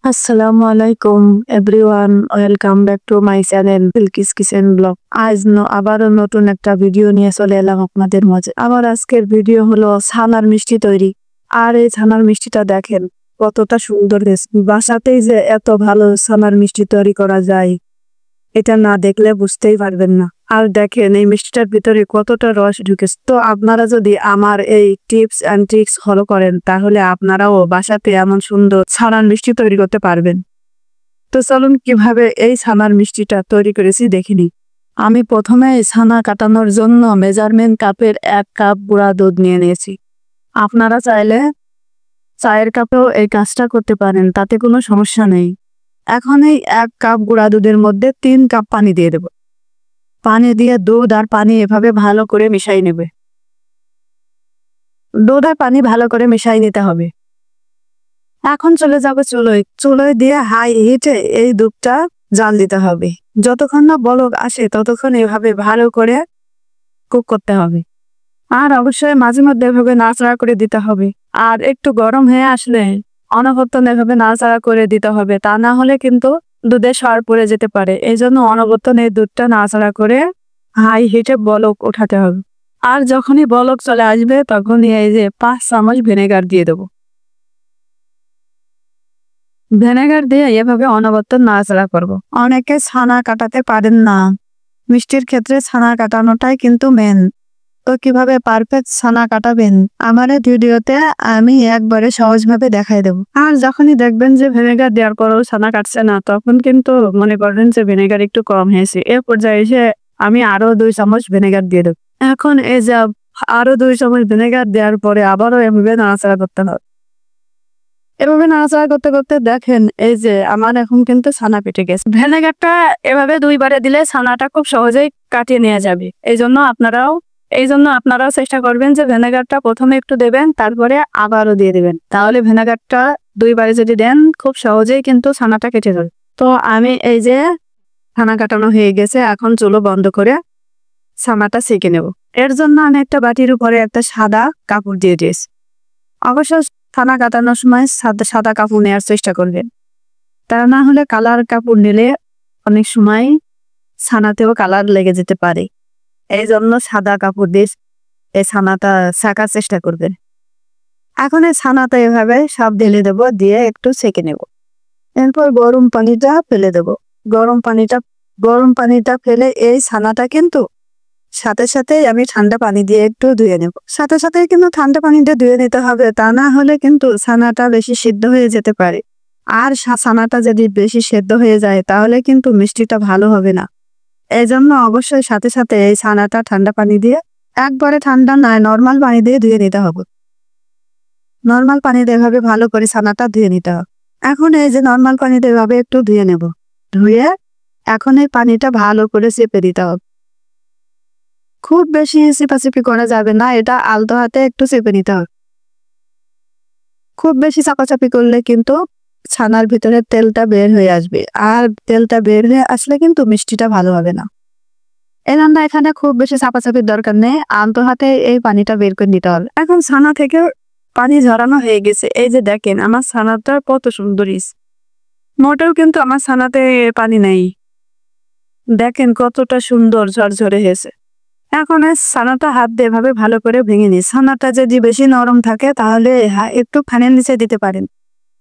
আসসালামু আলাইকুম everyone, welcome back to my channel Bilkis kitchen blog. আবারও নতুন একটা ভিডিও নিয়ে চলে এলাম আপনাদের মাঝে। আমার আজকের ভিডিও হলো ছানার মিষ্টি তৈরি। আর এই ছানার মিষ্টিটা দেখেন কতটা সুন্দর রেসিপি। বাসাতেই যে এত ভালো ছানার মিষ্টি তৈরি করা যায় এটা না দেখলে বুঝতেই পারবেন না। আর দেখেন এই মিষ্টিটার ভিতরে কতটা রস ঢুকেছে। তো আপনারা যদি আমার এই টিপস এন্ড ট্রিক্স ফলো করেন তাহলে আপনারাও বাসাতে এমন সুন্দর ছানার মিষ্টি তৈরি করতে পারবেন। তো চলুন কিভাবে এই ছানার মিষ্টিটা তৈরি করেছি দেখিনি। আমি প্রথমে ছানা কাটানোর জন্য মেজারমেন্ট কাপের 1 কাপ গুঁড়া দুধ নিয়ে নিয়েছি। আপনারা চাইলে চায়ের কাপেও এই কাজটা করতে পারেন, তাতে কোনো সমস্যা নেই। এখন এই 1 কাপ গুঁড়া দুধের মধ্যে 3 কাপ পানি দিয়ে দেব। পানি দিয়ে দুধ আর পানি এভাবে ভালো করে মিশাই নেবে। দুধ আর পানি ভালো করে মিশাই নিতে হবে। এখন চলে যাবে চুলোয় দিয়ে হাই হিটে এই দুধটা জাল দিতে হবে। যতক্ষণ না বলক আসে ততক্ষণ এভাবে ভালো করে কুক করতে হবে। আর অবশ্যই মাঝে মধ্যে এভাবে নাড়াচাড়া করে দিতে হবে। আর একটু গরম হয়ে আসলে অনবরত এভাবে নাড়াচাড়া করে দিতে হবে, তা না হলে কিন্তু দুধে সর পড়ে যেতে পারে। এই জন্য অনবরত এই দুধটা নাড়াচাড়া করে হাই হিটে বলক ওঠাতে হবে। আর যখনই বলক চলে আসবে তখনই এই যে 5 চামচ ভিনেগার দিয়ে দেবো। ভিনেগার দিয়ে এভাবে অনবরত নাড়াচাড়া করব। অনেকে ছানা কাটাতে পারেন না, মিষ্টির ক্ষেত্রে ছানা কাটানোটাই কিন্তু মেন। তো কিভাবে পারফেক্ট ছানা কাটাবেন আমার এই ভিডিওতে আমি একবারে সহজভাবে দেখাই দেবো। আর যখনই দেখবেন যে ভিনেগার দেওয়ার পরেও ছানা কাটছে না, তখন কিন্তু মনে করবেন যে ভিনেগার একটু কম হয়েছে। এর পর্যায়ে এসে আমি আরো 2 চামচ ভিনেগার দিয়ে দেবো। এখন এই যে আরো 2 চামচ ভিনেগার দেওয়ার পরে আবারও এভাবে নাড়াচাড়া করতে হবে। এভাবে নাড়াচাড়া করতে করতে দেখেন এই যে আমার এখন কিন্তু ছানা পেটে গেছে। ভিনেগারটা এভাবে 2 বারে দিলে ছানাটা খুব সহজেই কাটিয়ে নেওয়া যাবে। এই জন্য আপনারাও চেষ্টা করবেন যে ভিনেগারটা প্রথমে একটু দেবেন, তারপরে আবারও দিয়ে দিবেন। তাহলে ভিনেগারটা 2 বারে যদি দেন খুব সহজেই কিন্তু ছানাটা কেটে যাবে। তো আমি এই যে ছানা কাটানো হয়ে গেছে, এখন চুলো বন্ধ করে ছানাটা সেঁকে নেব। এর জন্য আমি একটা বাটির উপরে একটা সাদা কাপড় দিয়ে দিয়েছি। অবশ্য ছানা কাটানোর সময় সাদা কাপড় নেওয়ার চেষ্টা করবেন, তা না হলে কালার কাপড় নিলে অনেক সময় ছানাতেও কালার লেগে যেতে পারে। এই জন্য সাদা কাপড় দিয়ে এই ছানাটা ছাকার চেষ্টা করবেন। এখন এই ছানাটা এভাবে সব ঢেলে দেব, দিয়ে একটু সেঁকে নেব। এরপর গরম পানিটা ফেলে দেব। গরম পানিটা ফেলে এই ছানাটা কিন্তু সাথে সাথে আমি ঠান্ডা পানি দিয়ে একটু ধুয়ে নেব। সাথে সাথে কিন্তু ঠান্ডা পানি দিয়ে ধুয়ে নিতে হবে, তা না হলে কিন্তু ছানাটা বেশি সিদ্ধ হয়ে যেতে পারে। আর ছানাটা যদি বেশি সেদ্ধ হয়ে যায় তাহলে কিন্তু মিষ্টিটা ভালো হবে না। এই জন্য অবশ্যই সাথে সাথে এই ছানাটা ঠান্ডা পানি দিয়ে, একবারে ঠান্ডা নয়, নর্মাল পানি দিয়ে ধুয়ে নিতে হবে। নর্মাল পানি দিয়ে এভাবে ভালো করে ছানাটা ধুয়ে নিতে হবে। এখন এই যে নর্মাল পানি দিয়ে এভাবে একটু ধুয়ে নেব। ধুয়ে এখন এই পানিটা ভালো করে চেপে দিতে হবে। খুব বেশি চিপাচিপি করা যাবে না, এটা আলতো হাতে একটু চেপে নিতে হবে। খুব বেশি চাপাচাপি করলে কিন্তু ছানার ভিতরে তেলটা বের হয়ে আসবে, আর তেলটা বের হয়ে আসলে কিন্তু মিষ্টিটা ভালো হবে না। এই রান্না এখানে খুব বেশি চাপাচাপির দরকার নেই, আলতো হাতে এই পানিটা বের করে নিতে হবে। এখন ছানা থেকে পানি ঝরানো হয়ে গেছে। এই যে দেখেন আমার ছানাটা কত সুন্দর হয়েছে। মোটেও কিন্তু আমার ছানাতে পানি নাই, দেখেন কতটা সুন্দর ঝরঝরে হয়েছে। এখন এই ছানাটা হাত দিয়ে এভাবে ভালো করে ভেঙে নিই। ছানাটা যদি বেশি নরম থাকে তাহলে একটু ফ্যানের নিচে দিতে পারেন।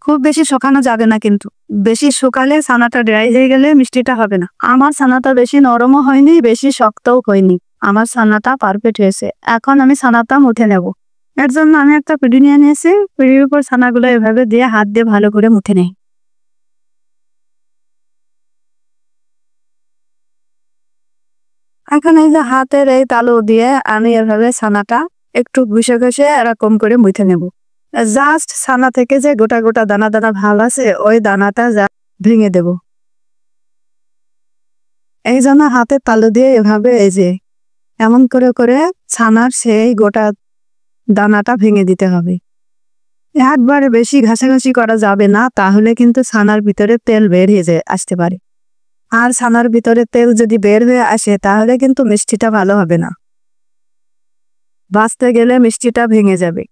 খুব বেশি শুকানো যাবে না, কিন্তু বেশি শুকালে ছানাটা ড্রাই হয়ে গেলে মিষ্টিটা হবে না। আমার ছানাটা বেশি নরমও হয়নি, বেশি শক্তও হয়নি, আমার ছানাটা পারফেক্ট হয়েছে। এখন আমি ছানাটা মুঠে নেব। এর জন্য আমি একটা পিঁড়ি নিয়ে নিয়েছি। পিঁড়ির উপর ছানাগুলো এভাবে দিয়ে হাত দিয়ে ভালো করে মুঠে নেই। এখন এই যে হাতের এই তালু দিয়ে আমি এভাবে ছানাটা একটু ঘষে ঘষে এরকম করে মুঠে নেব। জাস্ট ছানা থেকে যে গোটা গোটা দানা দানা ভাব আছে ওই দানাটা ভেঙে দেব। এই জন্য হাতের তালু দিয়ে এভাবে এই যে এমন করে করে ছানার সেই গোটা দানাটা ভেঙে দিতে হবে। একবারে বেশি ঘাসাঘাসি করা যাবে না, তাহলে কিন্তু ছানার ভিতরে তেল বের হয়ে আসতে পারে। আর ছানার ভিতরে তেল যদি বের হয়ে আসে তাহলে কিন্তু মিষ্টিটা ভালো হবে না, বাঁচতে গেলে মিষ্টিটা ভেঙে যাবে।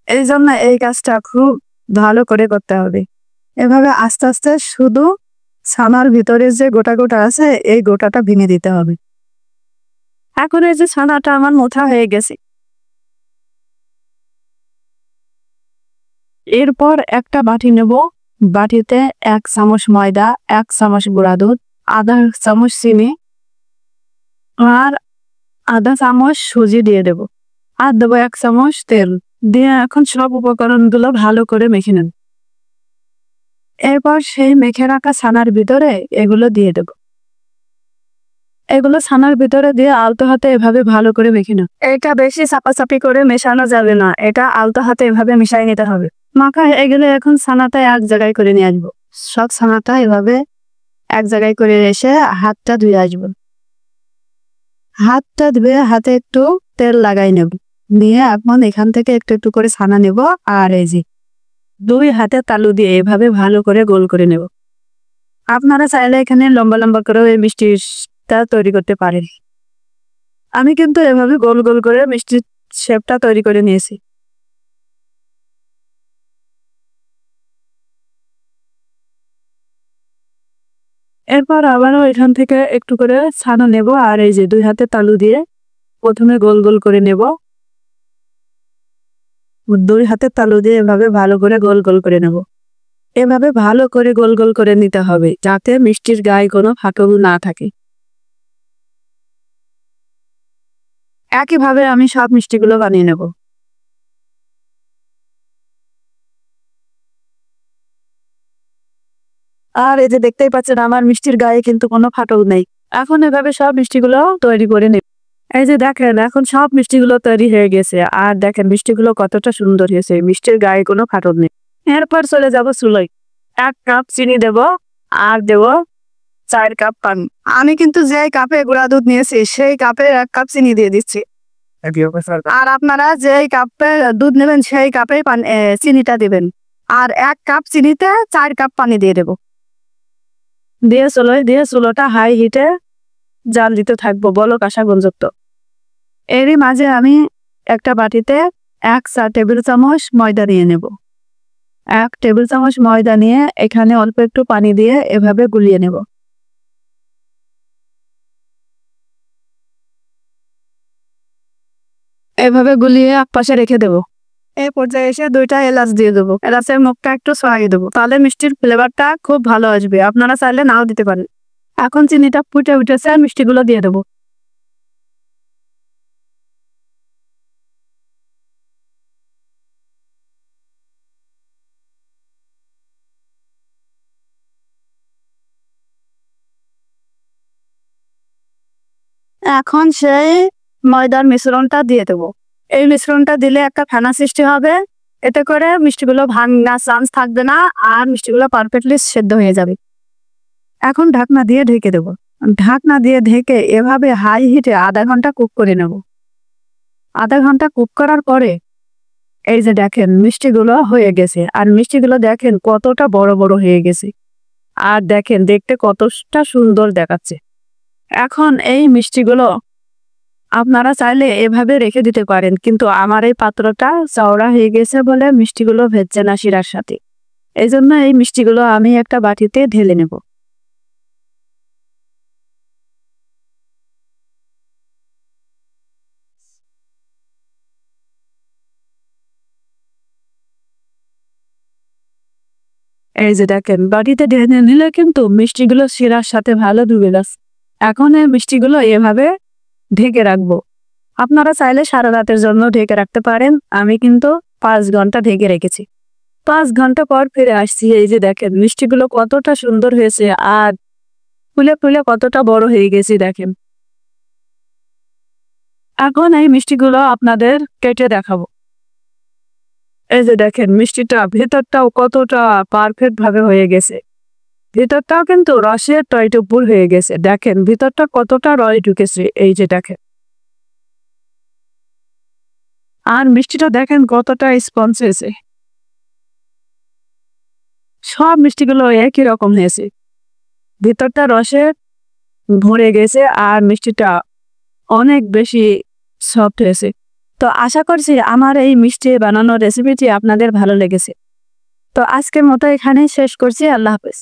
এই জন্য এই কাজটা খুব ভালো করে করতে হবে। এভাবে আস্তে আস্তে শুধু ছানার ভিতরে যে গোটা গোটা আছে এই গোটাটা ভেঙে দিতে হবে। এখন এই যে ছানাটা আমার মোটা হয়ে গেছে, এরপর একটা বাটি নেব। বাটিতে 1 চামচ ময়দা, 1 চামচ গুঁড়া দুধ, আধা চামচ চিনি আর আধা চামচ সুজি দিয়ে দেব। আর দেবো 1 চামচ তেল দিয়ে এখন সব উপকরণগুলো ভালো করে মেখে নেব। এরপর সেই মেখে রাখা ছানার ভিতরে এগুলো দিয়ে দেব। এগুলো ছানার ভিতরে দিয়ে আলতো হাতে এভাবে ভালো করে মেখে নাও। এটা বেশি চাপাচাপি করে মেশানো যাবে না, এটা আলতো হাতে এভাবে মিশাই নিতে হবে। মাখা এগুলো এখন ছানাটা এক জায়গায় করে নিয়ে আসবো। সব ছানাটা এভাবে এক জায়গায় করে এসে হাতটা ধুয়ে আসবো। হাতটা ধুয়ে হাতে একটু তেল লাগাই নেব, নিয়ে এখন এখান থেকে একটু একটু করে ছানা নেব। আর এই যে 2 হাতে তালু দিয়ে এভাবে ভালো করে গোল করে নেব। আপনারা চাইলে এখানে লম্বা লম্বা করে এই মিষ্টিটা তৈরি করতে পারেন। আমি কিন্তু এভাবে গোল গোল করে মিষ্টির শেপটা তৈরি করে নিয়েছি। এরপর আবারও এখান থেকে একটু করে ছানা নেব আর এই যে 2 হাতে তালু দিয়ে প্রথমে গোল গোল করে নেব। 2 হাতে তালু দিয়ে এভাবে ভালো করে গোল গোল করে নেব। এভাবে ভালো করে গোল গোল করে নিতে হবে যাতে মিষ্টির গায়ে কোনো ফাটল না থাকে। একইভাবে আমি সব মিষ্টিগুলো বানিয়ে নেব। আর এই যে দেখতেই পাচ্ছেন আমার মিষ্টির গায়ে কিন্তু কোনো ফাটল নেই। এখন এভাবে সব মিষ্টিগুলো তৈরি করে নেব। এই যে দেখেন এখন সব মিষ্টিগুলো তৈরি হয়ে গেছে। আর দেখেন মিষ্টিগুলো কতটা সুন্দর হয়েছে, মিষ্টির গায়ে কোনো ফাটল নেই। এরপর চলে যাব চুলোয়। 1 কাপ চিনি দেব আর দেব 4 কাপ পানি। আমি কিন্তু যে কাপে গুঁড়া দুধ নিয়েছি সেই কাপে 1 কাপ চিনি দিয়ে দিচ্ছি। আর আপনারা যে কাপে দুধ নেবেন সেই কাপে চিনিটা দিবেন। আর 1 কাপ চিনিতে 4 কাপ পানি দিয়ে দেব। দিয়ে চুলোটা হাই হিটে জাল দিতে থাকবো বলক আসা পর্যন্ত। এরই মাঝে আমি একটা বাটিতে 1 টেবিল চামচ ময়দা নিয়ে নেব। 1 টেবিল চামচ ময়দা নিয়ে এখানে অল্প একটু পানি দিয়ে এভাবে গুলিয়ে নেব। এভাবে গুলিয়ে একপাশে রেখে দেব। এই পর্যায়ে এসে 2টা এলাচ দিয়ে দেবো। এলাচের মুখটা একটু ছড়িয়ে দেবো, তাহলে মিষ্টির ফ্লেভারটা খুব ভালো আসবে। আপনারা চাইলে নাও দিতে পারেন। এখন চিনিটা ফুটে উঠেছে আর মিষ্টিগুলো দিয়ে দেবো। এখন সেই ময়দার মিশ্রণটা দিয়ে দেবো। এই মিশ্রণটা দিলে একটা ফেনা সৃষ্টি হবে, এতে করে মিষ্টিগুলো ভাঙার চান্স থাকবে না আর মিষ্টিগুলো পারফেক্টলি সেদ্ধ হয়ে যাবে। এখন ঢাকনা দিয়ে ঢেকে দেবো। ঢাকনা দিয়ে ঢেকে এভাবে হাই হিটে আধা ঘন্টা কুক করে নেব। আধা ঘন্টা কুক করার পরে এই যে দেখেন মিষ্টিগুলো হয়ে গেছে। আর মিষ্টিগুলো দেখেন কতটা বড় বড় হয়ে গেছে। আর দেখেন দেখতে কতটা সুন্দর দেখাচ্ছে। এখন এই মিষ্টিগুলো আপনারা চাইলে এভাবে রেখে দিতে পারেন, কিন্তু আমার এই পাত্রটা চওড়া হয়ে গেছে বলে মিষ্টিগুলো ভেজছে না শিরার সাথে। এই জন্য এই মিষ্টিগুলো আমি একটা বাটিতে ঢেলে নেব। এই যে দেখেন বাটিতে ঢেলে নিলে কিন্তু মিষ্টিগুলো শিরার সাথে ভালো ডুবে গেছে। এখন এই মিষ্টিগুলো এভাবে ঢেকে রাখবো। আপনারা চাইলে সারা রাতের জন্য ঢেকে রাখতে পারেন। আমি কিন্তু 5 ঘন্টা ঢেকে রেখেছি। 5 ঘন্টা পর ফিরে আসছি। এই যে দেখেন মিষ্টিগুলো কতটা সুন্দর হয়েছে আর ফুলে ফুলে কতটা বড় হয়ে গেছে দেখেন। এখন এই মিষ্টিগুলো আপনাদের কেটে দেখাবো। এই যে দেখেন মিষ্টিটা ভেতরটাও কতটা পারফেক্ট ভাবে হয়ে গেছে। ভিতরটাও কিন্তু রসের টইটুপুর হয়ে গেছে। দেখেন ভিতরটা কতটা রস ঢুকেছে। এই যে দেখেন, আর মিষ্টিটা দেখেন কতটা স্পঞ্জ হয়েছে। সব মিষ্টিগুলো একই রকম হয়েছে। ভিতরটা রসে ভরে গেছে আর মিষ্টিটা অনেক বেশি সফট হয়েছে। তো আশা করছি আমার এই মিষ্টি বানানোর রেসিপিটি আপনাদের ভালো লেগেছে। তো আজকের মতো এখানেই শেষ করছি। আল্লাহ হাফেজ।